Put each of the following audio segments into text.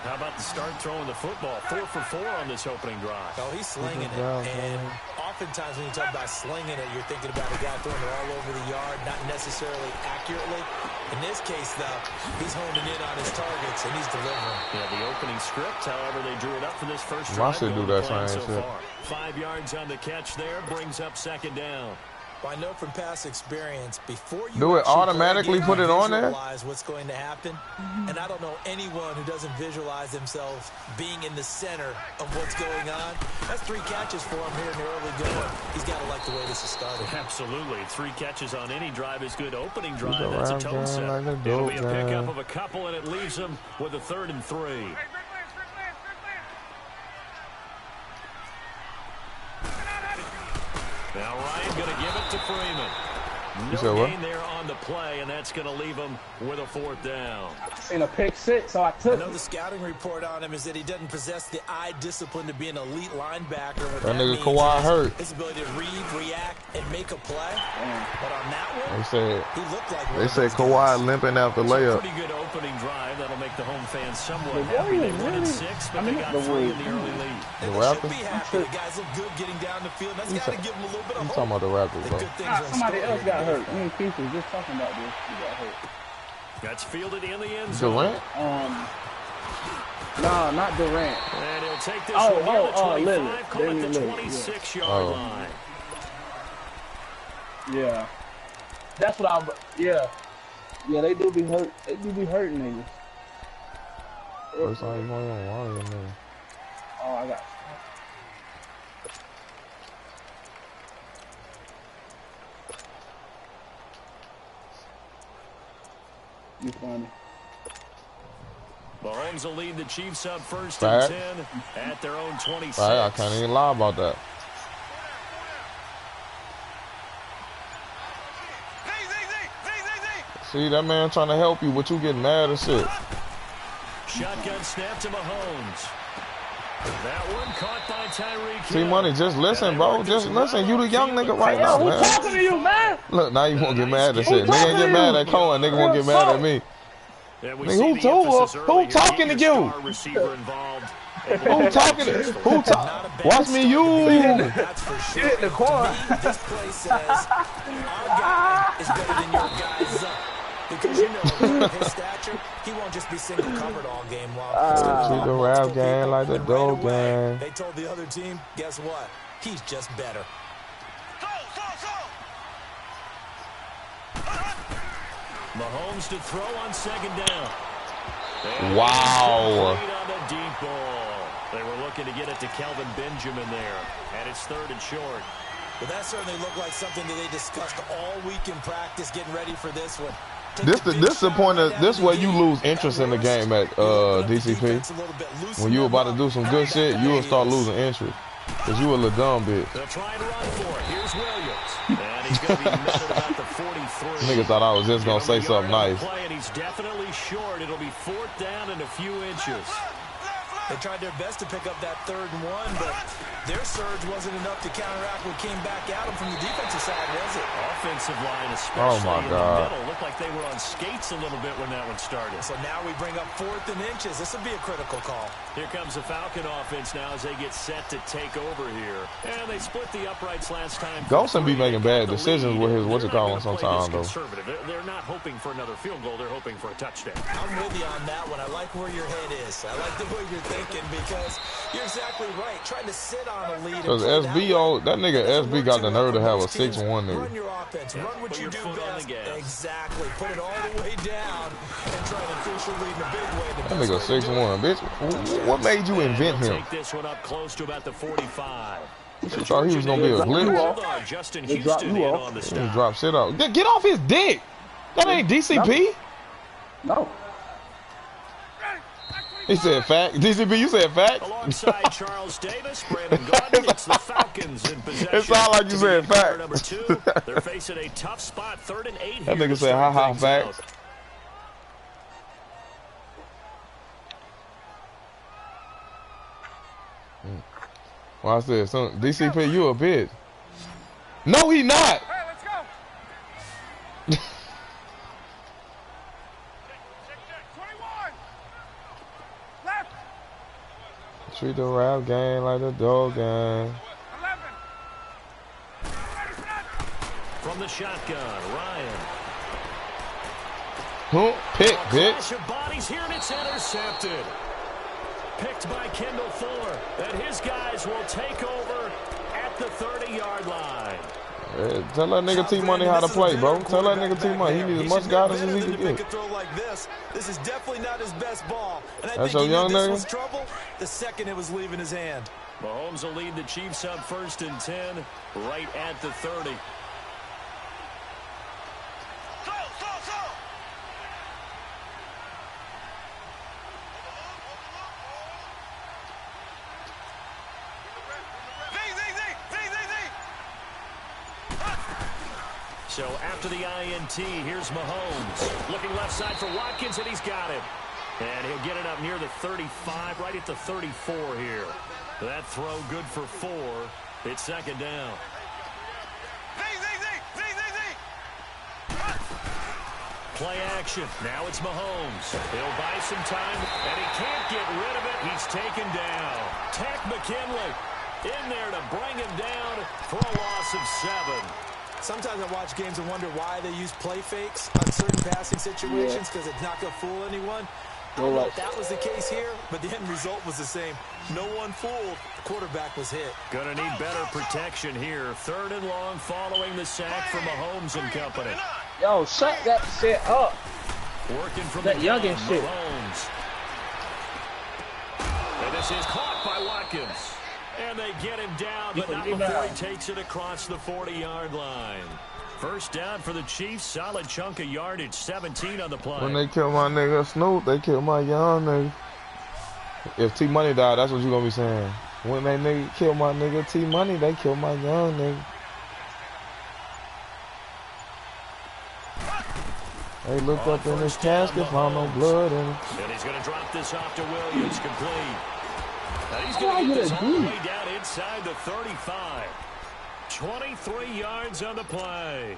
How about the start throwing the football? 4 for 4 on this opening drive. Oh, he's slinging it. And oftentimes when you talk about slinging it, you're thinking about a guy throwing it all over the yard, not necessarily accurately. In this case, though, he's honing in on his targets, and he's delivering. Yeah, the opening script, however, they drew it up for this first drive. Do that so far. 5 yards on the catch there, brings up second down. I know from past experience, before you do it automatically put it on there? Visualize what's going to happen. And I don't know anyone who doesn't visualize themselves being in the center of what's going on. That's 3 catches for him here in the early going. He's got to like the way this is started. Absolutely. 3 catches on any drive is good. Opening drive, that's a tone set. It'll be a pickup of a couple, and it leaves him with a 3rd and 3. Now Ryan going to give it to Freeman. No gain there on the play, and that's going to leave him with a 4th down. In a pick 6, so I took it. I know the scouting report on him is that he doesn't possess the eye discipline to be an elite linebacker. That nigga Kawhi hurt. His ability to read, react, and make a play. But on that one, he looked like they said Kawhi limping after layup. Pretty good opening drive. That'll make the home fans somewhat happy. They won 6, but they got 3 in the early lead. The Raptors? Be happy. The guys look good getting down the field. That's got to give them a little bit of hope. Talking about the Raptors, bro. Somebody else got hurt. Me and Keith was just talking about this. He got hurt. That's fielded in the end zone. Durant? No, not Durant. And he'll take this one near the 25, call it the 26-yard line. Yeah. That's what I... Yeah. Yeah, they do be hurt. They do be hurting niggas. First time you going on water in there. Oh, I got... You funny. Mahomes will lead the Chiefs up 1st and 10 at their own 26. I can't even lie about that. See, that man trying to help you, but you getting mad and shit. Shotgun snap to Mahomes. That one caught by Tyreek. See, Money, just listen, bro. Just listen. You the young nigga right now, man. Who's talking to you, man? Look, now you won't get mad at shit. Nigga ain't get mad at Cohen. Nigga won't get mad at me. Nigga, who talking to you? Who talking to who talk? Watch me use. Get in the car. This play says our guy is better than your guy's up. Because you know, his stature, he won't just be single covered all game long. Treat the rap game like the dope game. They told the other team, guess what? He's just better. Mahomes to throw on 2nd down. Wow. On the deep ball. They were looking to get it to Kelvin Benjamin there. And it's 3rd and short. But that certainly looked like something that they discussed all week in practice, getting ready for this one. This the point of this where you lose interest in the game at DCP. When you about to do some good shit, you will start losing interest. Cause you a little dumb bitch. They'll try and run for it. Here's Williams. And he's going to be measured about the 43. Nigga thought I was just going to say something nice. Play, and he's definitely short. It'll be 4th down and a few inches. They tried their best to pick up that 3rd and 1, but their surge wasn't enough to counteract what came back at them from the defensive side, was it? Offensive line, especially in the middle, looked like they were on skates a little bit when that one started. So now we bring up 4th and inches. This would be a critical call. Here comes the Falcon offense now as they get set to take over here. And they split the uprights last time. Golson be making bad decisions with his what's-it-called sometimes, though. They're not hoping for another field goal. They're hoping for a touchdown. I'm with you on that one. I like where your head is. I like the way you're thinking because you're exactly right. Trying to sit on a lead. Because SB, that nigga SB got the nerve to have a 6-1 nigga. Run your offense. Run what you do best. Exactly. Put it all the way down and try to official lead in a big way. That nigga 6-1, bitch. What made you invent him? Take this one up close to about the 45. You thought he was gonna be a glitch? Justin Houston in on the stop. He dropped shit off. Get off his dick. That ain't DCP. No. He said fact. DCP, you said fact? Alongside Charles Davis, Brandon Gordon, it's the Falcons in possession. It sounded like you said fact. Number 2, they're facing a tough spot, 3rd and 8. That nigga said ha fact. Watch this. DCP, you a bitch. No, he not. Hey, let's go. 21. Left. Treat the rap game like the dog game. From the shotgun, Ryan. Pick, bitch. Clash of bodies here, and it's intercepted. Picked by Kendall Fuller. And his guys will take over at the 30-yard line. Hey, tell that nigga T-Money how to play, bro. Tell that nigga T-Money he needs as much guidance as he can get. This is definitely not his best ball. And I That's think your young this nigga? was trouble the second it was leaving his hand. Mahomes will lead the Chiefs up 1st and 10, right at the 30. So after the INT, here's Mahomes. Looking left side for Watkins, and he's got it. And he'll get it up near the 35, right at the 34 here. That throw good for 4. It's 2nd down. Play action. Now it's Mahomes. He'll buy some time, and he can't get rid of it. He's taken down. Tack McKinley in there to bring him down for a loss of 7. Sometimes I watch games and wonder why they use play fakes on certain passing situations because it's not going to fool anyone. I don't know if that was the case here, but the end result was the same. No one fooled. The quarterback was hit. Gonna need better protection here. 3rd and long following the sack from Mahomes and company. Yo, shut that shit up. Working from that youngin' shit. Mahomes. And this is caught by Watkins. And they get him down, but not before he takes it across the 40-yard line. 1st down for the Chiefs. Solid chunk of yardage. 17 on the play. When they kill my nigga Snoop, they kill my young nigga. If T-Money died, that's what you gonna be saying. When they nigga kill my nigga T-Money, they kill my young nigga. They looked up in his casket, found no blood in it. And he's gonna drop this off to Williams, complete. And he's going to get this all the way down inside the 35. 23 yards on the play.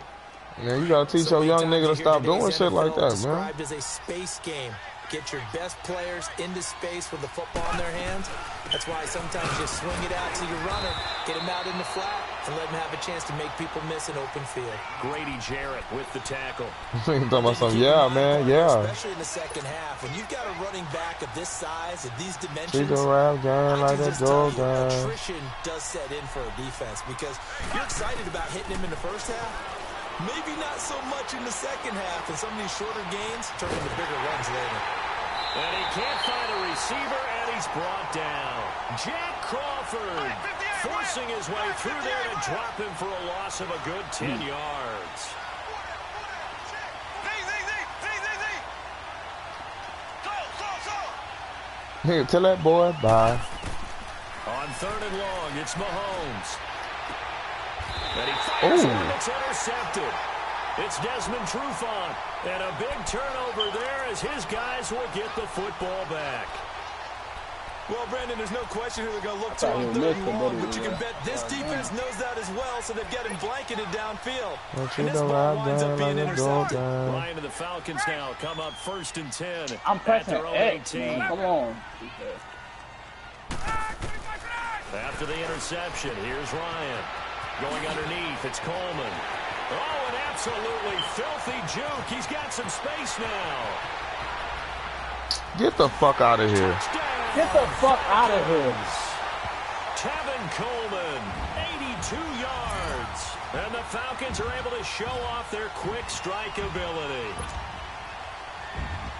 Man, you got to teach your young nigga to stop doing shit like that, man. Described as a space game. Get your best players into space with the football in their hands. That's why sometimes you swing it out to your runner, get him out in the flat, and let him have a chance to make people miss an open field. Grady Jarrett with the tackle. You talking about something? Yeah, man, yeah. Especially in the second half, when you've got a running back of this size, of these dimensions, Treat the rap game like a dog game. attrition does set in for a defense because you're excited about hitting him in the first half. Maybe not so much in the second half, and some of these shorter gains turn into bigger runs later. And he can't find a receiver, and he's brought down. Jack Crawford forcing his way through there to drop him for a loss of a good 10 yards. Nigga, tell that boy bye. On 3rd and long, it's Mahomes. And he fires one that's intercepted. It's Desmond Trufant. And a big turnover there as his guys will get the football back. Well, Brandon, there's no question who they're going to look to on 3rd and long, but you can bet this defense knows that as well, so they've got him blanketed downfield. And this ball winds up being intercepted. Ryan and the Falcons now come up 1st and 10. I'm pressing X. Come on. After the interception, here's Ryan. Going underneath, it's Coleman. Oh, an absolutely filthy juke. He's got some space now. Get the fuck out of here. Touchdown. Get the fuck out of here. Tevin Coleman, 82 yards. And the Falcons are able to show off their quick strike ability.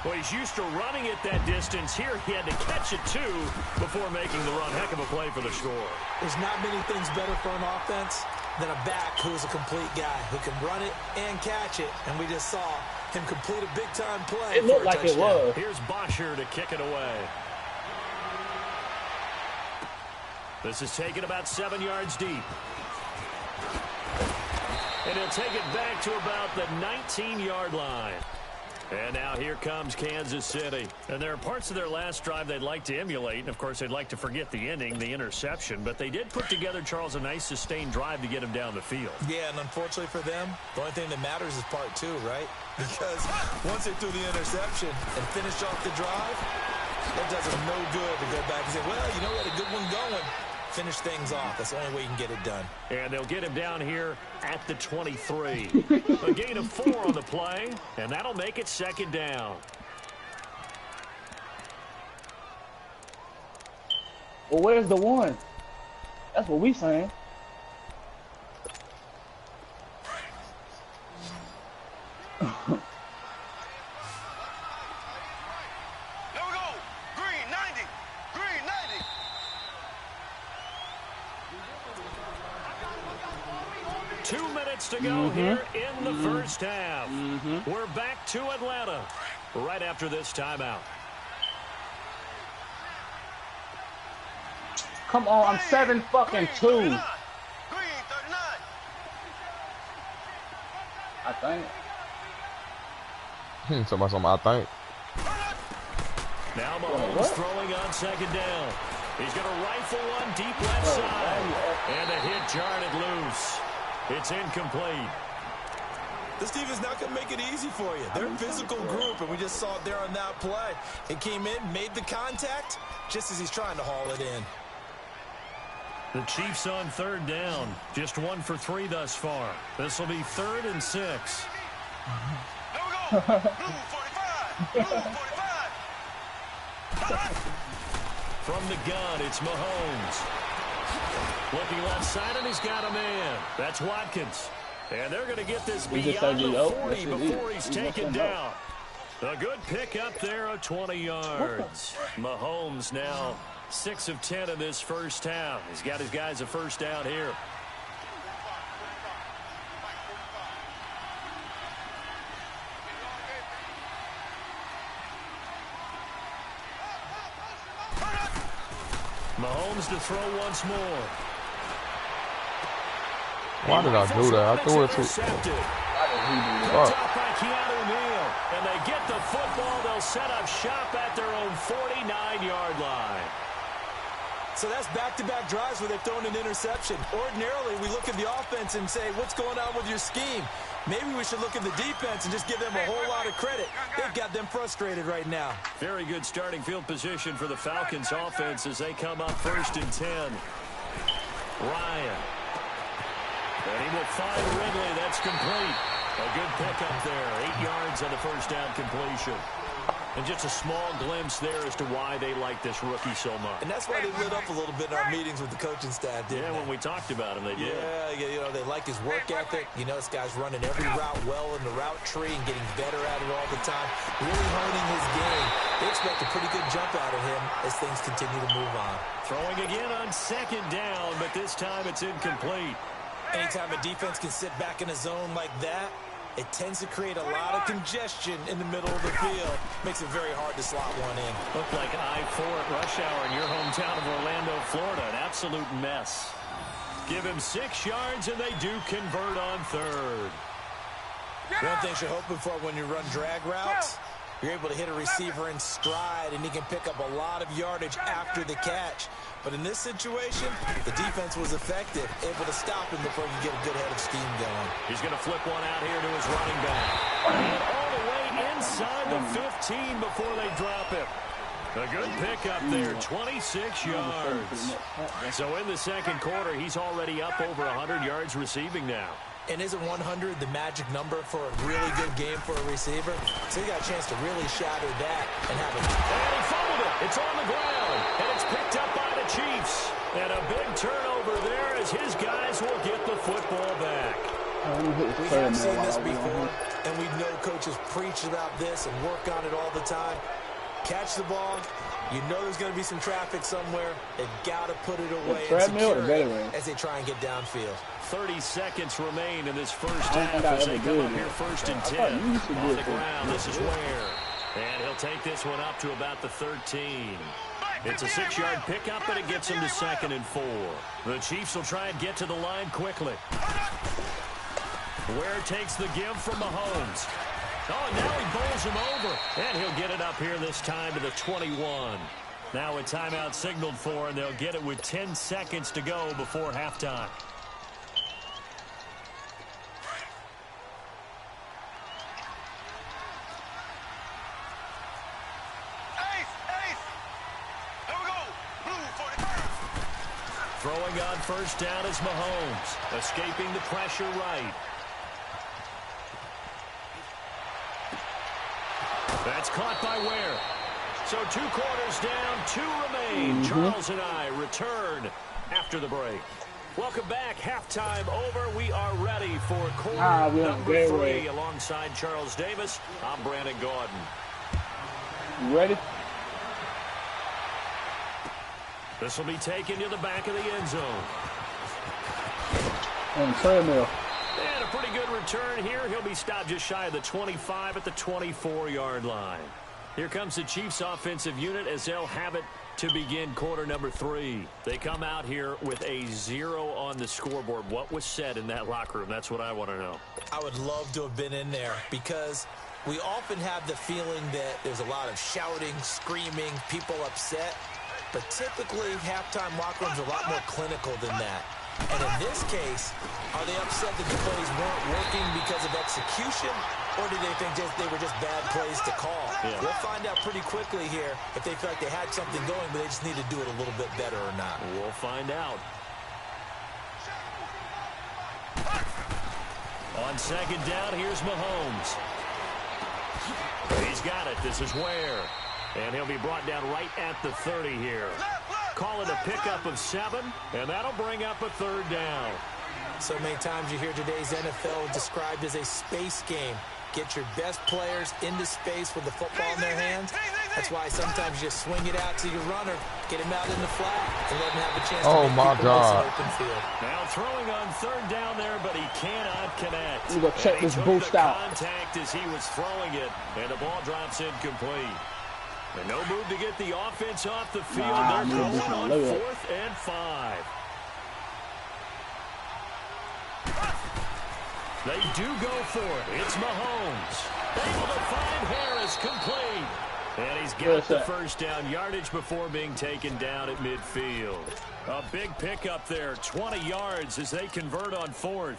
Well, he's used to running it that distance. Here he had to catch it, too, before making the run. Heck of a play for the score. There's not many things better for an offense than a back who's a complete guy who can run it and catch it. And we just saw him complete a big-time play. It looked like it was. Here's Bosher to kick it away. This is taken about 7 yards deep. And he'll take it back to about the 19-yard line. And now here comes Kansas City. And there are parts of their last drive they'd like to emulate. And, of course, they'd like to forget the ending, the interception. But they did put together, Charles, a nice sustained drive to get him down the field. Yeah, and unfortunately for them, the only thing that matters is part 2, right? Because once they threw the interception and finished off the drive, That does him no good to go back and say, well, you know, we had a good one going. Finish things off. That's the only way you can get it done. And they'll get him down here at the 23. A gain of 4 on the play, and that'll make it 2nd down. Well, where's the 1? That's what we saying. There we go. Green 90. Green 90. Two minutes to go here in the first half. We're back to Atlanta right after this timeout. Come on, I'm 7-2. Green 39. I think. Somebody, I think. Now Mahomes throwing on 2nd down. He's going to rifle one deep left side. And the hit jarred it loose. It's incomplete. This defense not going to make it easy for you. They're a physical group, and we just saw it there on that play. It came in, made the contact, just as he's trying to haul it in. The Chiefs on 3rd down. Just 1 for 3 thus far. This will be 3rd and 6. There we go. Blue 45. Blue 45. From the gun, it's Mahomes. Looking left side, and he's got a man. That's Watkins. And they're going to get this beyond the 40 before he's taken down. A good pick up there of 20 yards. Mahomes now 6 of 10 in this first half. He's got his guys a first down here. Mahomes to throw once more. Why did I do that? I threw it too. And they get the football. They'll set up shop at their own 49-yard line. So that's back-to-back drives where they've thrown an interception. Ordinarily, we look at the offense and say, what's going on with your scheme? Maybe we should look at the defense and just give them a whole lot of credit. They've got them frustrated right now. Very good starting field position for the Falcons offense as they come up 1st and 10. Ryan. And he will find Ridley. That's complete. A good pickup there. 8 yards on the first down completion. And just a small glimpse there as to why they like this rookie so much. And that's why they lit up a little bit in our meetings with the coaching staff, didn't they? When we talked about him, they did. Yeah, you know, they like his work ethic. You know, this guy's running every route well in the route tree and getting better at it all the time. Really honing his game. They expect a pretty good jump out of him as things continue to move on. Throwing again on 2nd down, but this time it's incomplete. Anytime a defense can sit back in a zone like that, it tends to create a lot of congestion in the middle of the field. Makes it very hard to slot one in. Looked like I-4 at rush hour in your hometown of Orlando, Florida. An absolute mess. Give him 6 yards, and they do convert on 3rd. One thing you're hoping for when you run drag routes, you're able to hit a receiver in stride, and he can pick up a lot of yardage after the catch. But in this situation, the defense was effective, able to stop him before you get a good head of steam going. He's going to flip one out here to his running back. And all the way inside the 15 before they drop him. A good pickup there, 26 yards. So in the second quarter, he's already up over 100 yards receiving now. And isn't 100 the magic number for a really good game for a receiver? So he got a chance to really shatter that and have it. And he fumbled it. It's on the ground. And it's picked up by the Chiefs. And a big turnover there as his guys will get the football back. We have seen this before, and we know coaches preach about this and work on it all the time. Catch the ball. You know there's going to be some traffic somewhere. They've got to put it away and secure it as they try and get downfield. 30 seconds remain in this first half as they come up here 1st and 10. On the ground, this is Ware. And he'll take this one up to about the 13. It's a 6-yard pickup, but it gets him to 2nd and 4. The Chiefs will try and get to the line quickly. Ware takes the give from Mahomes. Oh, and now he bowls him over. And he'll get it up here this time to the 21. Now a timeout signaled for, and they'll get it with 10 seconds to go before halftime. Ace! Throwing on first down is Mahomes, escaping the pressure right. That's caught by Ware. So 2 quarters down, 2 remain. Charles and I return after the break. Welcome back. Halftime over. We are ready for quarter number 3 alongside Charles Davis. I'm Brandon Gordon. You ready? This will be taken to the back of the end zone. On the treadmill. And a pretty good return here. He'll be stopped just shy of the 25 at the 24-yard line. Here comes the Chiefs offensive unit as they'll have it to begin quarter number 3. They come out here with a 0 on the scoreboard. What was said in that locker room? That's what I want to know. I would love to have been in there because we often have the feeling that there's a lot of shouting, screaming, people upset. But typically, halftime locker rooms are a lot more clinical than that. And in this case, are they upset that the plays weren't working because of execution, or do they think they were just bad plays to call? Yeah. We'll find out pretty quickly here if they feel like they had something going, but they just need to do it a little bit better or not. We'll find out. On second down, here's Mahomes. He's got it. This is Ware. And he'll be brought down right at the 30 here. Call it a pickup of 7, and that'll bring up a 3rd down. So many times you hear today's NFL described as a space game. Get your best players into space with the football in their hands. That's why sometimes you just swing it out to your runner, get him out in the flat, and let him have a chance to make people miss an open field. Now throwing on 3rd down there, but he cannot connect. We're going to check this boost out. Contact as he was throwing it, and the ball drops incomplete. And no move to get the offense off the field. They're going on 4th and 5. They do go for it. It's Mahomes. Able to find Harris complete. And he's got the first down yardage before being taken down at midfield. A big pickup there, 20 yards as they convert on 4th.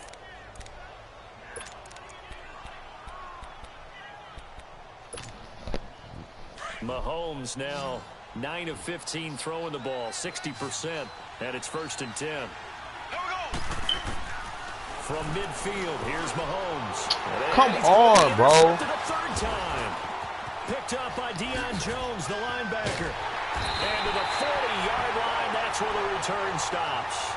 Mahomes now 9 of 15 throwing the ball, 60%, and it's 1st and 10. From midfield, here's Mahomes. Come on, bro. To the 3rd time. Picked up by Deion Jones, the linebacker. And to the 40-yard line, that's where the return stops.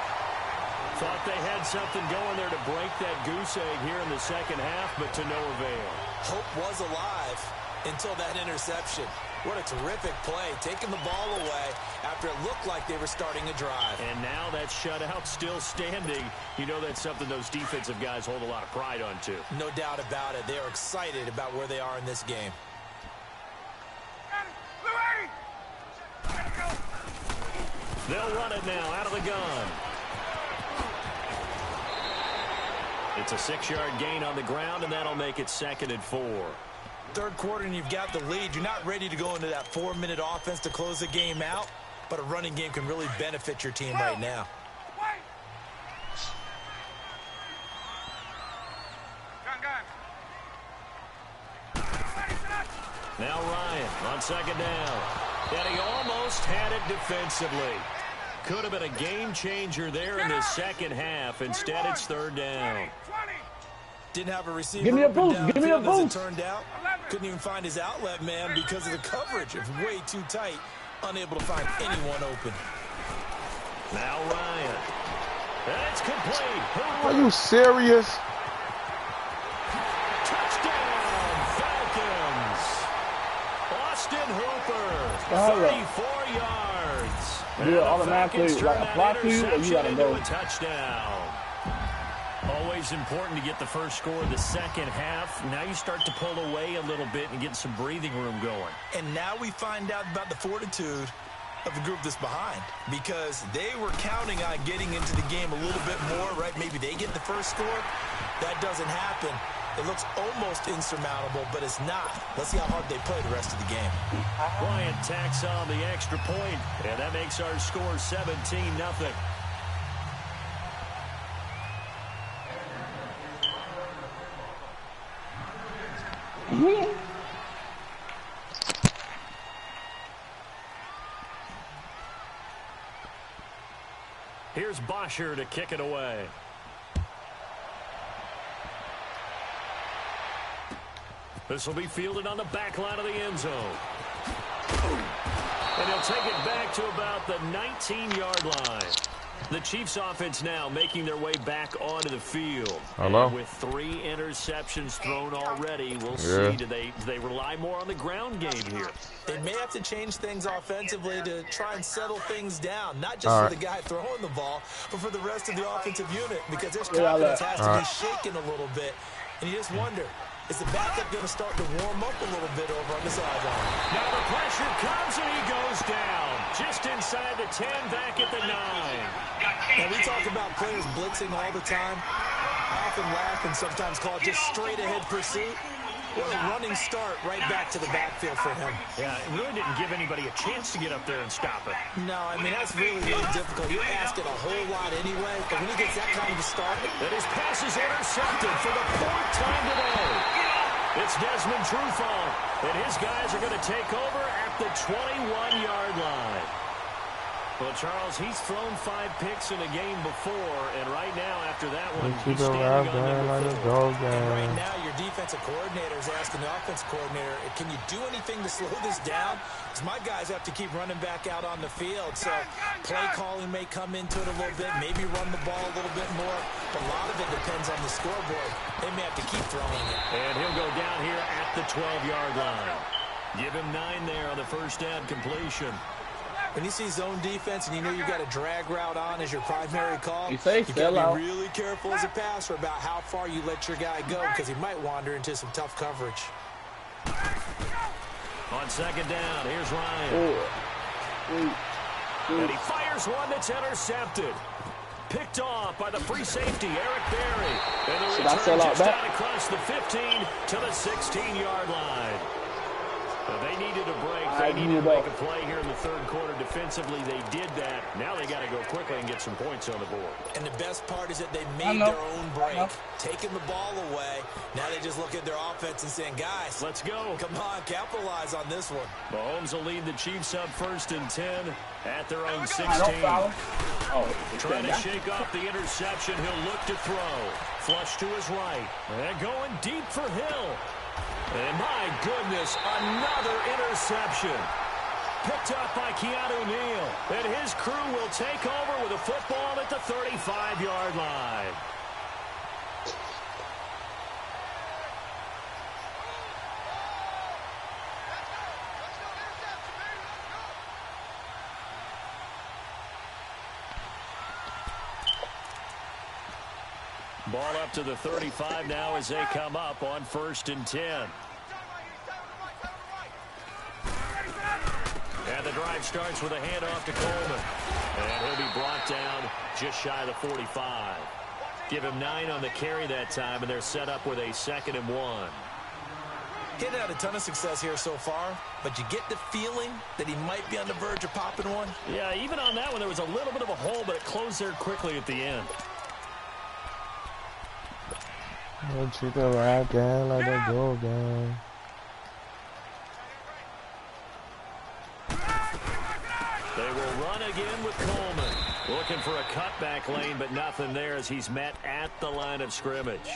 Thought they had something going there to break that goose egg here in the second half, but to no avail. Hope was alive until that interception. What a terrific play, taking the ball away after it looked like they were starting a drive. And now that shutout still standing. You know that's something those defensive guys hold a lot of pride on, too. No doubt about it. They are excited about where they are in this game. They'll run it now out of the gun. It's a 6-yard gain on the ground, and that'll make it 2nd and 4. 3rd quarter and you've got the lead. You're not ready to go into that 4-minute offense to close the game out, but a running game can really benefit your team right now. Now Ryan on 2nd down. And he almost had it defensively. Could have been a game changer there in the second half. Instead, it's 3rd down. Didn't have a receiver. Give me a boost. Give me a boost. As it turned out, couldn't even find his outlet man because of the coverage. It was way too tight. Unable to find anyone open. Now Ryan. That's complete. Are you serious? Touchdown, Falcons. Austin Hooper, 34 yards. Do it automatically, like apply to you, or you gotta go. A touchdown. Always important to get the first score of the second half. Now you start to pull away a little bit and get some breathing room going. And now we find out about the fortitude of the group that's behind, because they were counting on getting into the game a little bit more, right? Maybe they get the first score. That doesn't happen. It looks almost insurmountable, but it's not. Let's see how hard they play the rest of the game. Bryant tacks on the extra point, and that makes our score 17-0. Here's Bosher to kick it away. This will be fielded on the back line of the end zone. And he'll take it back to about the 19-yard line. The Chiefs offense now making their way back onto the field. Hello? And with 3 interceptions thrown already, we'll see. Do they rely more on the ground game here? They may have to change things offensively to try and settle things down. Not just for the guy throwing the ball, but for the rest of the offensive unit. Because their confidence has to be shaken a little bit. And you just wonder, is the backup going to start to warm up a little bit over on the sideline? Now the pressure comes and he goes down. Just inside the 10, back at the 9. And we talk about players blitzing all the time. I often laugh and sometimes call it just straight ahead pursuit. What a running start right back to the backfield for him. Yeah, it really didn't give anybody a chance to get up there and stop it. No, I mean, that's really, really difficult. You're asking a whole lot anyway, but when he gets that kind of a start. And his pass is intercepted for the 4th time today. It's Desmond Trufant, and his guys are going to take over at the 21-yard line. Well, Charles, he's thrown 5 picks in a game before, and right now, after that one, he's standing on number 4. And right now, your defensive coordinator is asking the offensive coordinator, can you do anything to slow this down? Because my guys have to keep running back out on the field, so play calling may come into it a little bit, maybe run the ball a little bit more, but a lot of it depends on the scoreboard. They may have to keep throwing it. And he'll go down here at the 12-yard line. Give him 9 there on the first down completion. When you see zone defense and you know you've got a drag route on as your primary call, you say got to be really careful as a passer about how far you let your guy go because he might wander into some tough coverage. On second down, here's Ryan. And he fires one that's intercepted. Picked off by the free safety, Eric Berry. And the return just down across the 15 to the 16-yard line. Well, they needed a break. They needed to make a play here in the 3rd quarter. Defensively, they did that. Now they got to go quickly and get some points on the board. And the best part is that they made their own break, taking the ball away. Now they just look at their offense and saying, guys, let's go. Come on, capitalize on this one. Mahomes will lead the Chiefs up 1st and 10 at their own 16. Trying to shake off the interception. He'll look to throw. Flush to his right. And going deep for Hill. And my goodness, another interception. Picked up by Keanu Neal. And his crew will take over with a football at the 35-yard line. Ball up to the 35 now as they come up on 1st and 10. And the drive starts with a handoff to Coleman. And he'll be brought down just shy of the 45. Give him 9 on the carry that time, and they're set up with a 2nd and 1. Getting out a ton of success here so far, but you get the feeling that he might be on the verge of popping one. Yeah, even on that one, there was a little bit of a hole, but it closed there quickly at the end. Treat the right guy like a gold guy. They will run again with Coleman. Looking for a cutback lane, but nothing there as he's met at the line of scrimmage.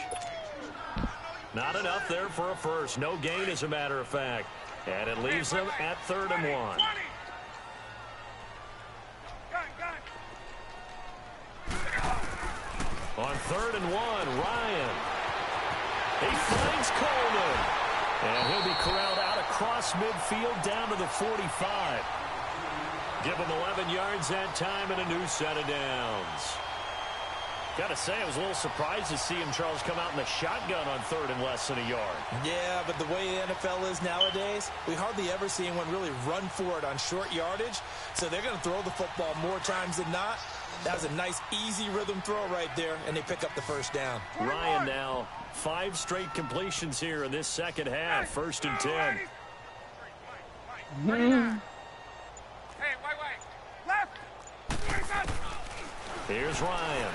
Not enough there for a first. No gain, as a matter of fact. And it leaves them at 3rd and 1. On 3rd and 1, Ryan. He finds Coleman. And he'll be corralled out across midfield down to the 45. Give him 11 yards that time and a new set of downs. Got to say, I was a little surprised to see him, Charles, come out in the shotgun on 3rd and less than a yard. Yeah, but the way the NFL is nowadays, we hardly ever see anyone really run for it on short yardage. So they're going to throw the football more times than not. That was a nice, easy rhythm throw right there, and they pick up the first down. Ryan now, 5 straight completions here in this second half. 1st and 10. Here's Ryan.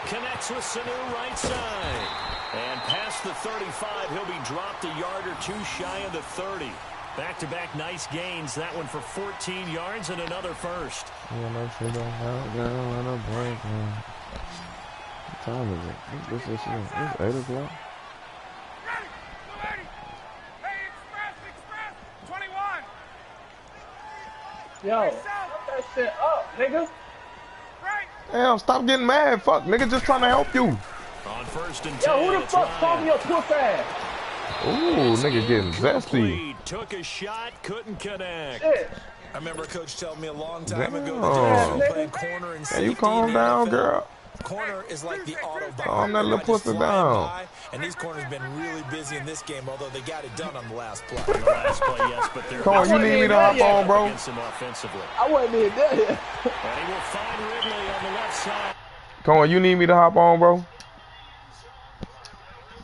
Connects with Sanu right side. And past the 35, he'll be dropped a yard or two shy of the 30. Back-to-back nice gains. That one for 14 yards and another first. What time is it? This is 8 o'clock. Yo, fuck that shit up, nigga. Damn, stop getting mad. Fuck, nigga, just trying to help you. On first and 10. Yo, who the fuck talking your pussy ass? Ooh, nigga getting zesty. Took a shot, couldn't connect. Shit. I remember Coach telling me a long time ago Damn. that playing corner and safety. Hey, you calm down, girl. Corner is like the Autobahn. Calm that little pussy down. And these corners been really busy in this game, although they got it done on the last play. The last play, yes, but they're Come on, you need me to hop on, bro. I wasn't even there yet. And he will find Ridley on the left side. Come on, you need me to hop on, bro.